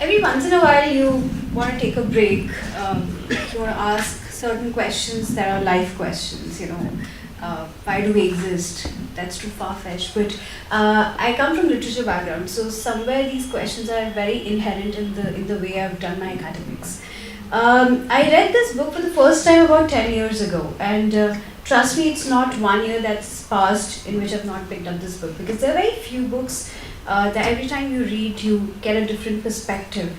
Every once in a while you want to take a break, you want to ask certain questions that are life questions, why do we exist? That's too far-fetched, but I come from literature background, so somewhere these questions are very inherent in the way I've done my academics. I read this book for the first time about 10 years ago, and trust me, it's not 1 year that's passed in which I've not picked up this book, because there are very few books that every time you read, you get a different perspective,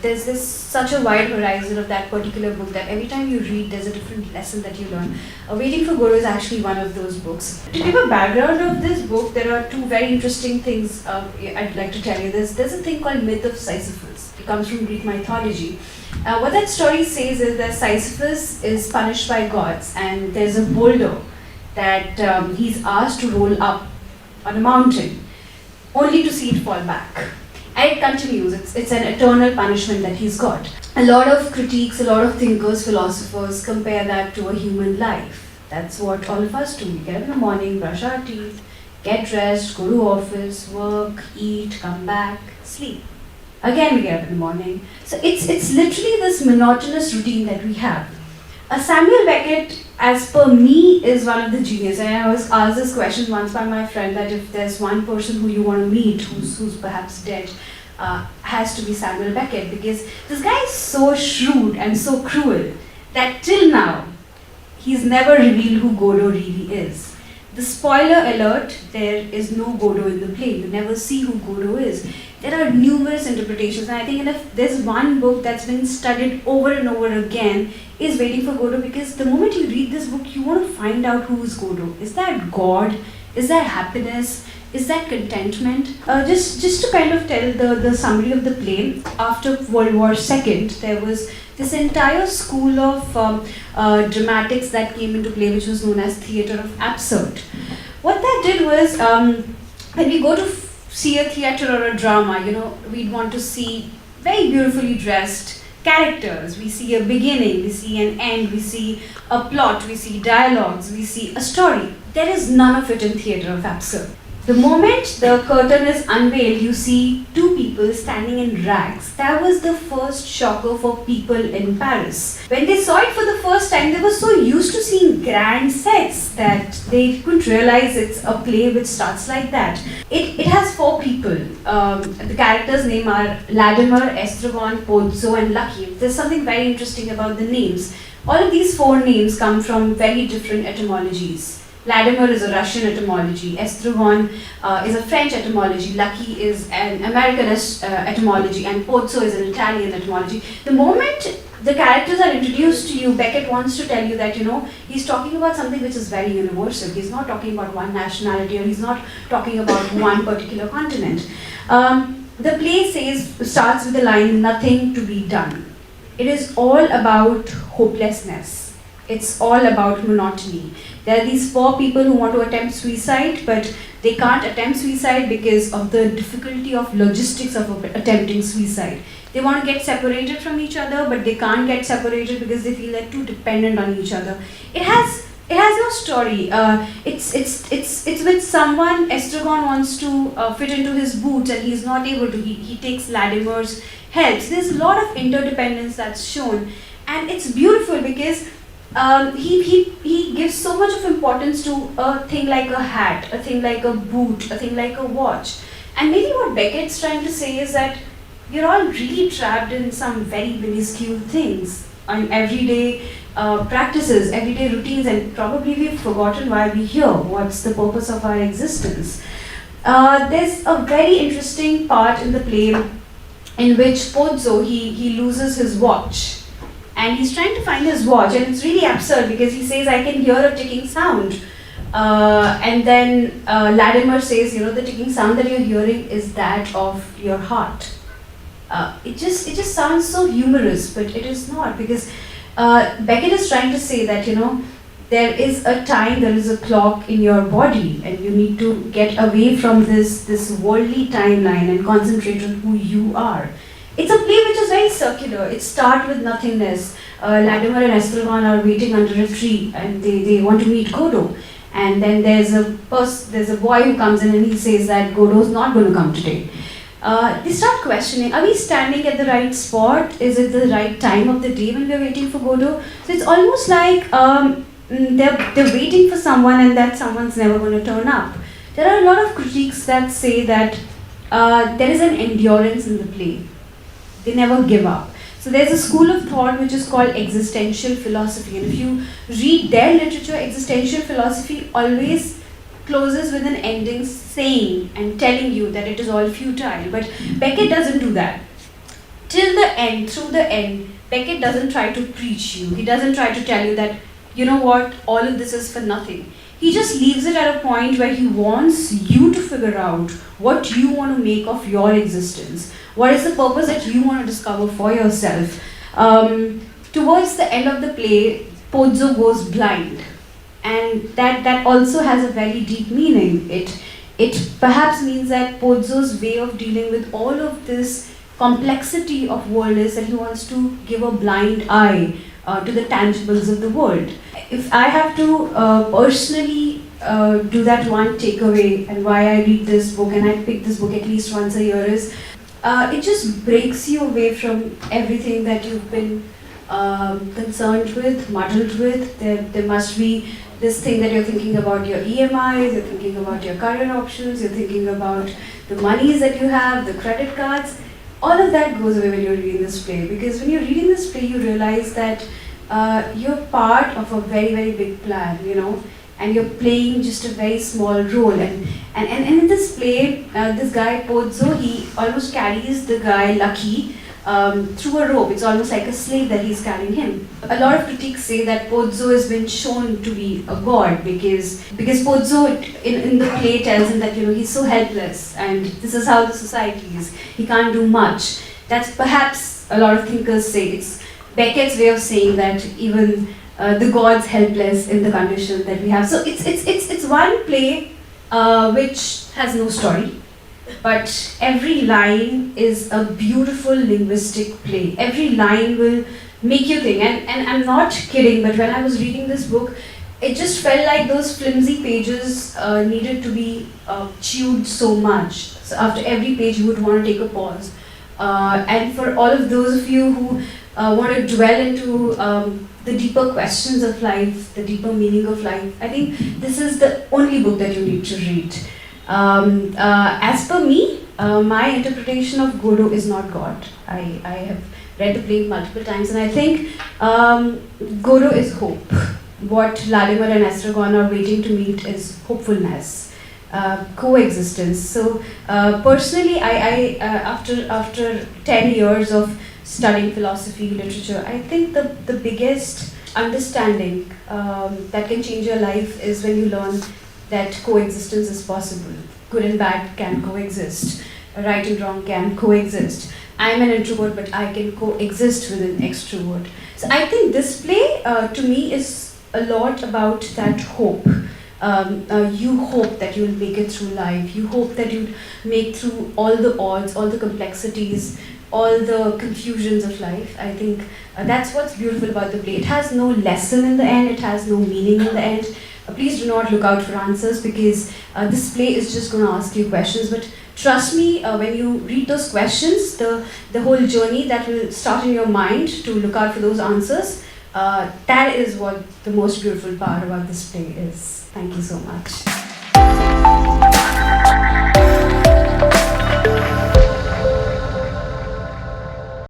There's such a wide horizon of that particular book that every time you read, there's a different lesson that you learn. Waiting for Godot is actually one of those books. To give a background of this book, there are two very interesting things I'd like to tell you. There's a thing called myth of Sisyphus. It comes from Greek mythology. What that story says is that Sisyphus is punished by gods, and there's a boulder that he's asked to roll up on a mountain, only to see it fall back. And it continues, it's an eternal punishment that he's got. A lot of critiques, a lot of thinkers, philosophers compare that to a human life. That's what all of us do. We get up in the morning, brush our teeth, get dressed, go to office, work, eat, come back, sleep. Again we get up in the morning. So it's literally this monotonous routine that we have. Samuel Beckett, as per me, is one of the geniuses. And I was asked this question once by my friend that if there's one person who you want to meet who's perhaps dead, has to be Samuel Beckett, because this guy is so shrewd and so cruel that till now, he's never revealed who Godot really is. The spoiler alert, there is no Godot in the play. You never see who Godot is. There are numerous interpretations, and I think if there's one book that's been studied over and over again, is Waiting for Godot, because the moment you read this book, you want to find out who is Godot. Is that God? Is that happiness? Is that contentment? Just to kind of tell the summary of the play, after World War II, there was this entire school of dramatics that came into play, which was known as theatre of absurd. What that did was, when we go to see a theatre or a drama, we'd want to see very beautifully dressed characters. We see a beginning, we see an end, we see a plot, we see dialogues, we see a story. There is none of it in theatre of absurd. The moment the curtain is unveiled, you see two people standing in rags. That was the first shocker for people in Paris. When they saw it for the first time, they were so used to seeing grand sets that they couldn't realize it's a play which starts like that. It has four people. The characters' names are Latimer, Estragon, Pozzo, and Lucky. There's something very interesting about the names. All of these four names come from very different etymologies. Latimer is a Russian etymology, Estragon is a French etymology, Lucky is an American etymology, and Pozzo is an Italian etymology. The moment the characters are introduced to you, Beckett wants to tell you that, he's talking about something which is very universal. He's not talking about one nationality, or he's not talking about one particular continent. The play starts with the line, nothing to be done. It is all about hopelessness. It's all about monotony. There are these four people who want to attempt suicide, but they can't attempt suicide because of the difficulty of logistics of attempting suicide. They want to get separated from each other, but they can't get separated because they feel they're too dependent on each other. It has no story. It's with someone. Estragon wants to fit into his boots, and he's not able to. He takes Latimer's help. So there's a lot of interdependence that's shown, and it's beautiful because he gives so much of importance to a thing like a hat, a thing like a boot, a thing like a watch. And maybe what Beckett's trying to say is that we're all really trapped in some very minuscule things, on everyday practices, everyday routines, and probably we've forgotten why we're here, what's the purpose of our existence. There's a very interesting part in the play in which Pozzo, he loses his watch. And he's trying to find his watch, and it's really absurd because he says, I can hear a ticking sound. And then Latimer says, the ticking sound that you're hearing is that of your heart. It just sounds so humorous, but it is not, because Beckett is trying to say that, there is a time, there is a clock in your body, and you need to get away from this worldly timeline and concentrate on who you are. It's a play which is very circular. It starts with nothingness. Latimer and Estragon are waiting under a tree, and they want to meet Godot. And then there's a boy who comes in and he says that Godot's not going to come today. they start questioning, are we standing at the right spot? Is it the right time of the day when we're waiting for Godot? So it's almost like they're waiting for someone and that someone's never going to turn up. There are a lot of critiques that say that there is an endurance in the play. They never give up. So there's a school of thought which is called existential philosophy. And if you read their literature, existential philosophy always closes with an ending saying and telling you that it is all futile. But Beckett doesn't do that. Till the end, through the end, Beckett doesn't try to preach you. He doesn't try to tell you that, you know what, all of this is for nothing. He just leaves it at a point where he wants you to figure out what you want to make of your existence. What is the purpose that you want to discover for yourself? Towards the end of the play, Pozzo goes blind. And that also has a very deep meaning. It perhaps means that Pozzo's way of dealing with all of this complexity of world is that he wants to give a blind eye to the tangibles of the world. If I have to personally do that one takeaway and why I read this book and I pick this book at least once a year is, it just breaks you away from everything that you've been concerned with, muddled with. There must be this thing that you're thinking about your EMIs, you're thinking about your career options, you're thinking about the monies that you have, the credit cards. All of that goes away when you're reading this play, because when you're reading this play, you realize that you're part of a very, very big plan, you know, and you're playing just a very small role. And in this play, this guy Pozzo, he almost carries the guy Lucky through a rope. It's almost like a slave that he's carrying him. A lot of critics say that Pozzo has been shown to be a god because Pozzo in the play tells him that, you know, he's so helpless and this is how the society is. He can't do much. That's perhaps a lot of thinkers say it's Beckett's way of saying that even the god's helpless in the condition that we have. So it's one play which has no story. But every line is a beautiful linguistic play. Every line will make you think. And I'm not kidding, but when I was reading this book, it just felt like those flimsy pages needed to be chewed so much. So after every page, you would want to take a pause. And for all of those of you who want to dwell into the deeper questions of life, the deeper meaning of life, I think this is the only book that you need to read. As per me, my interpretation of Godot is not God. I have read the play multiple times and I think Godot is hope. What Latimer and Estragon are waiting to meet is hopefulness, coexistence. So personally, I after 10 years of studying philosophy, literature, I think the biggest understanding that can change your life is when you learn that coexistence is possible. Good and bad can coexist. Right and wrong can coexist. I'm an introvert, but I can coexist with an extrovert. So I think this play, to me, is a lot about that hope. You hope that you'll make it through life. You hope that you'll make through all the odds, all the complexities, all the confusions of life. I think that's what's beautiful about the play. It has no lesson in the end. It has no meaning in the end. Please do not look out for answers because this play is just going to ask you questions. But trust me, when you read those questions, the whole journey that will start in your mind to look out for those answers, that is what the most beautiful part about this play is. Thank you so much.